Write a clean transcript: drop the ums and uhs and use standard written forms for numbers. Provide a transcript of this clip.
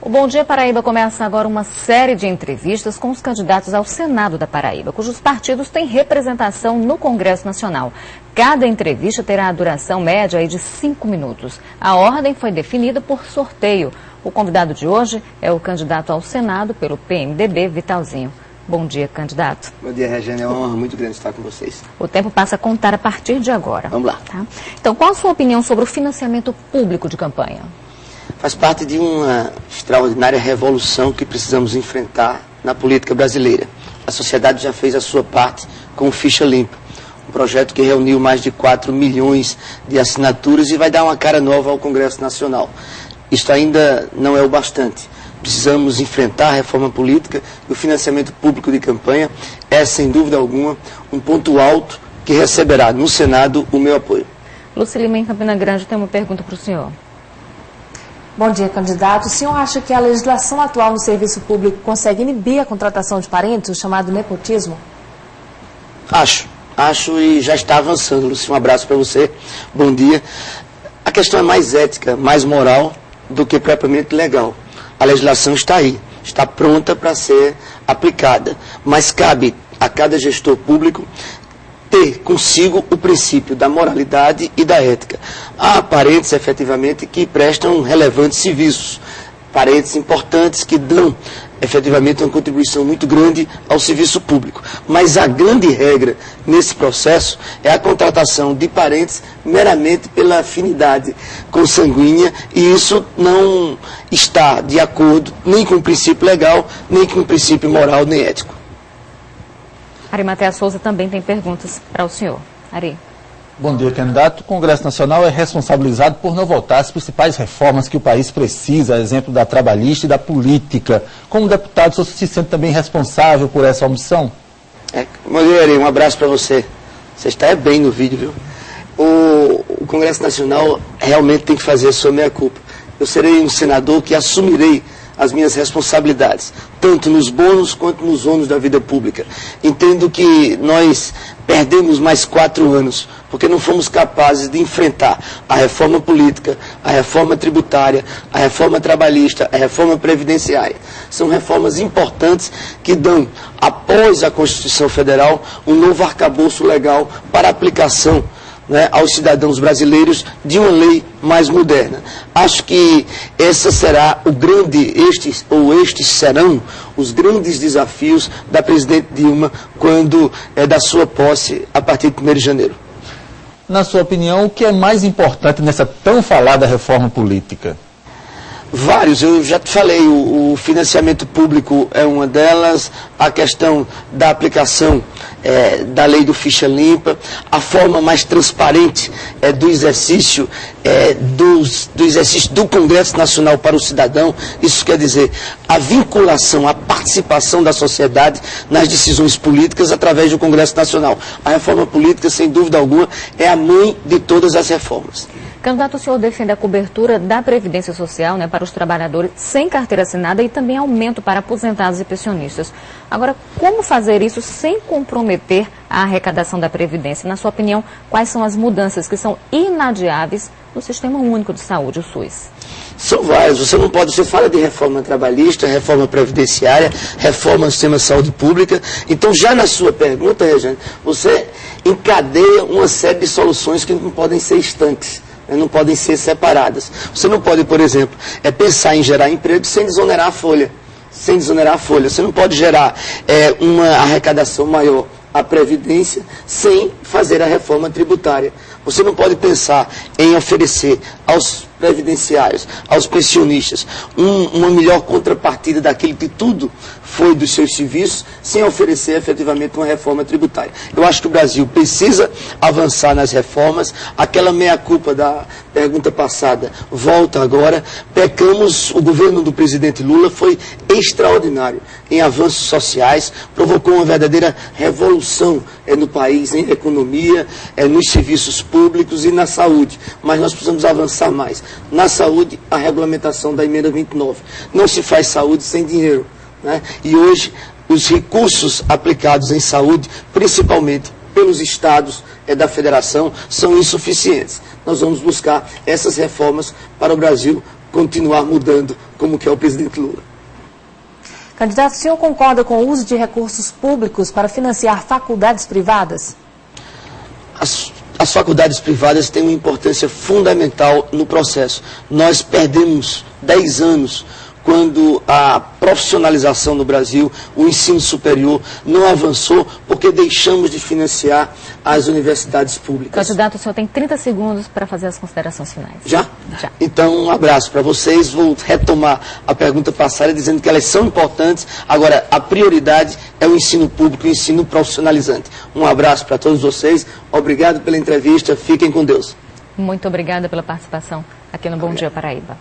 O Bom Dia Paraíba começa agora uma série de entrevistas com os candidatos ao Senado da Paraíba, cujos partidos têm representação no Congresso Nacional. Cada entrevista terá a duração média de 5 minutos. A ordem foi definida por sorteio. O convidado de hoje é o candidato ao Senado pelo PMDB, Vitalzinho. Bom dia, candidato. Bom dia, Regina. É uma honra muito grande estar com vocês. O tempo passa a contar a partir de agora. Vamos lá. Tá? Então, qual a sua opinião sobre o financiamento público de campanha? Faz parte de uma extraordinária revolução que precisamos enfrentar na política brasileira. A sociedade já fez a sua parte com o Ficha Limpa, um projeto que reuniu mais de 4 milhões de assinaturas e vai dar uma cara nova ao Congresso Nacional. Isto ainda não é o bastante. Precisamos enfrentar a reforma política e o financiamento público de campanha é, sem dúvida alguma, um ponto alto que receberá no Senado o meu apoio. Lúcia Lima, em Campina Grande, tem uma pergunta para o senhor. Bom dia, candidato. O senhor acha que a legislação atual no serviço público consegue inibir a contratação de parentes, o chamado nepotismo? Acho e já está avançando, Lúcia. Um abraço para você. Bom dia. A questão é mais ética, mais moral do que propriamente legal. A legislação está aí, está pronta para ser aplicada, mas cabe a cada gestor público ter consigo o princípio da moralidade e da ética. Há parentes, efetivamente, que prestam relevantes serviços, parentes importantes que dão, efetivamente, uma contribuição muito grande ao serviço público. Mas a grande regra nesse processo é a contratação de parentes meramente pela afinidade consanguínea, e isso não está de acordo nem com o princípio legal, nem com o princípio moral, nem ético. Arimatea Souza também tem perguntas para o senhor. Ari. Bom dia, candidato. O Congresso Nacional é responsabilizado por não votar as principais reformas que o país precisa, a exemplo da trabalhista e da política. Como deputado, o senhor se sente também responsável por essa omissão? Bom dia, Ari. Um abraço para você. Você está bem no vídeo, viu? O Congresso Nacional realmente tem que fazer a sua meia-culpa. Eu serei um senador que assumirei as minhas responsabilidades, tanto nos bônus quanto nos ônus da vida pública. Entendo que nós perdemos mais 4 anos, porque não fomos capazes de enfrentar a reforma política, a reforma tributária, a reforma trabalhista, a reforma previdenciária. São reformas importantes que dão, após a Constituição Federal, um novo arcabouço legal para aplicação, né, aos cidadãos brasileiros de uma lei mais moderna. Acho que essa será estes serão os grandes desafios da presidente Dilma quando da sua posse a partir de 1º de janeiro. Na sua opinião, o que é mais importante nessa tão falada reforma política? Vários, eu já te falei, o financiamento público é uma delas, a questão da aplicação da lei do Ficha Limpa, a forma mais transparente do exercício do Congresso Nacional para o cidadão. Isso quer dizer a vinculação, a participação da sociedade nas decisões políticas através do Congresso Nacional. A reforma política, sem dúvida alguma, é a mãe de todas as reformas. Candidato, o senhor defende a cobertura da Previdência Social, né, para os trabalhadores sem carteira assinada e também aumento para aposentados e pensionistas. Agora, como fazer isso sem comprometer a arrecadação da Previdência? Na sua opinião, quais são as mudanças que são inadiáveis no Sistema Único de Saúde, o SUS? São várias. Você fala de reforma trabalhista, reforma previdenciária, reforma do sistema de saúde pública. Então, já na sua pergunta, Regina, você encadeia uma série de soluções que não podem ser estanques, não podem ser separadas. Você não pode, por exemplo, pensar em gerar emprego sem desonerar a folha. Você não pode gerar uma arrecadação maior à Previdência sem fazer a reforma tributária. Você não pode pensar em oferecer aos previdenciários, aos pensionistas, uma melhor contrapartida daquilo que tudo foi dos seus serviços, sem oferecer efetivamente uma reforma tributária. Eu acho que o Brasil precisa avançar nas reformas. Aquela meia-culpa da pergunta passada volta agora. Pecamos, o governo do presidente Lula foi extraordinário em avanços sociais, provocou uma verdadeira revolução no país, em economia, nos serviços públicos e na saúde. Mas nós precisamos avançar mais. Na saúde, a regulamentação da emenda 29. Não se faz saúde sem dinheiro, né? E hoje, os recursos aplicados em saúde, principalmente pelos estados da federação, são insuficientes. Nós vamos buscar essas reformas para o Brasil continuar mudando como como que é o presidente Lula. Candidato, o senhor concorda com o uso de recursos públicos para financiar faculdades privadas? As faculdades privadas têm uma importância fundamental no processo. Nós perdemos 10 anos quando a profissionalização no Brasil, o ensino superior, não avançou porque deixamos de financiar as universidades públicas. Candidato, o senhor tem 30 segundos para fazer as considerações finais. Já? Já. Então, um abraço para vocês. Vou retomar a pergunta passada dizendo que elas são importantes. Agora, a prioridade é o ensino público, o ensino profissionalizante. Um abraço para todos vocês. Obrigado pela entrevista. Fiquem com Deus. Muito obrigada pela participação aqui no Bom Dia Paraíba.